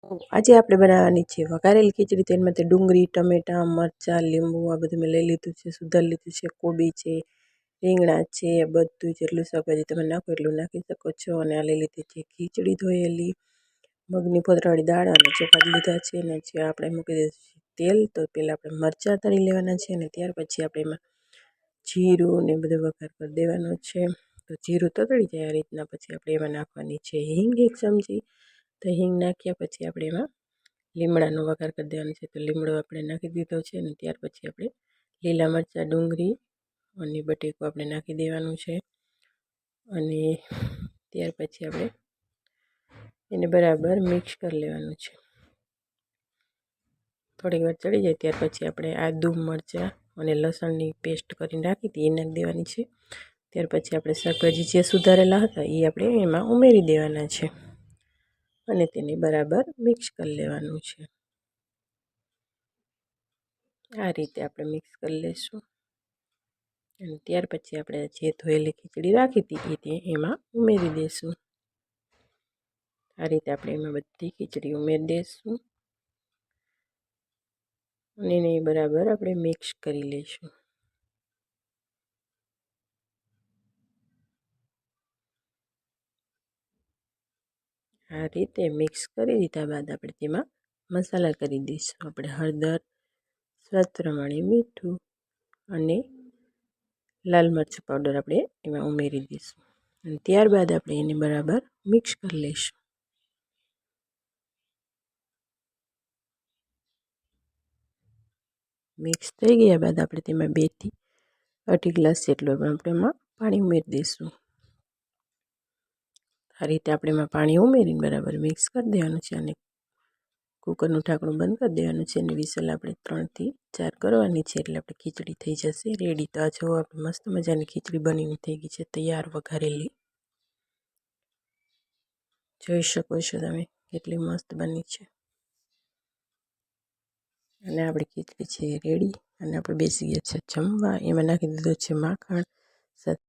આજે આપણે બનાવવાની છે વઘારેલી ખીચડી. તેમાં તે ડુંગળી, ટમેટાં, મરચાં, લીંબુ આ બધું મેં લઈ લીધું છે. સુધાર લીધું છે, કોબી છે, રીંગણા છે, બધું જેટલું શાકભાજી તમે નાખો એટલું નાખી શકો છો. અને આ લઈ લીધી છે ખીચડી ધોયેલી, મગની ફોતરાવાળી દાળ અને ચોખા લીધા છે. અને જે આપણે મૂકી દઈશું તેલ. તો પહેલાં આપણે મરચાં તળી લેવાના છે અને ત્યાર પછી આપણે એમાં જીરું ને બધું વઘાર કરી દેવાનો છે. તો જીરું તતળી જાય આ રીતના પછી આપણે એમાં નાખવાની છે હિંગ 1 ચમચી. તો હિંગ નાખ્યા પછી આપણે એમાં લીમડાનો વઘાર કરી દેવાનો છે. તો લીમડો આપણે નાખી દીધો છે અને ત્યાર પછી આપણે લીલા મરચાં, ડુંગળી અને બટેકું આપણે નાખી દેવાનું છે. અને ત્યાર પછી આપણે એને બરાબર મિક્સ કરી લેવાનું છે. થોડીક વાર ચડી જાય ત્યાર પછી આપણે આદુ, મરચાં અને લસણની પેસ્ટ કરીને રાખી હતી એ નાખી દેવાની છે. ત્યાર પછી આપણે શાકભાજી જે સુધારેલા હતા એ આપણે એમાં ઉમેરી દેવાના છે અને તેને બરાબર મિક્સ કરી લેવાનું છે. આ રીતે આપણે મિક્સ કરી લઈશું અને ત્યાર પછી આપણે જે ધોયેલી ખીચડી રાખી હતી એ એમાં ઉમેરી દઈશું. આ રીતે આપણે એમાં બધી ખીચડી ઉમેરી દઈશું અને એને બરાબર આપણે મિક્સ કરી લઈશું. આ રીતે મિક્સ કરી દીધા બાદ આપણે તેમાં મસાલા કરી દઈશું. આપણે હળદર, સ્વાદ પ્રમાણે મીઠું અને લાલ મરચું પાવડર આપણે એમાં ઉમેરી દઈશું અને ત્યારબાદ આપણે એને બરાબર મિક્સ કરી લઈશું. મિક્સ થઈ ગયા બાદ આપણે તેમાં 2 થી 2.5 ગ્લાસ જેટલું આપણે એમાં પાણી ઉમેરી દઈશું. આ રીતે આપણે એમાં પાણી ઉમેરીને બરાબર મિક્સ કરી દેવાનું છે અને કુકરનું ઢાંકણું બંધ કરી દેવાનું છે અને વિસલ આપણે 3 થી 4 કરવાની છે એટલે આપણે ખીચડી થઈ જશે રેડી. તો આ જો આપણે મસ્ત મજાની ખીચડી બનીને થઈ ગઈ છે તૈયાર વઘારેલી. જોઈ શકો છો તમે કેટલી મસ્ત બની છે અને આપણી ખીચડી છે રેડી. અને આપણે બેસી ગયા છે જમવા. એમાં નાખી દીધું છે માખણ.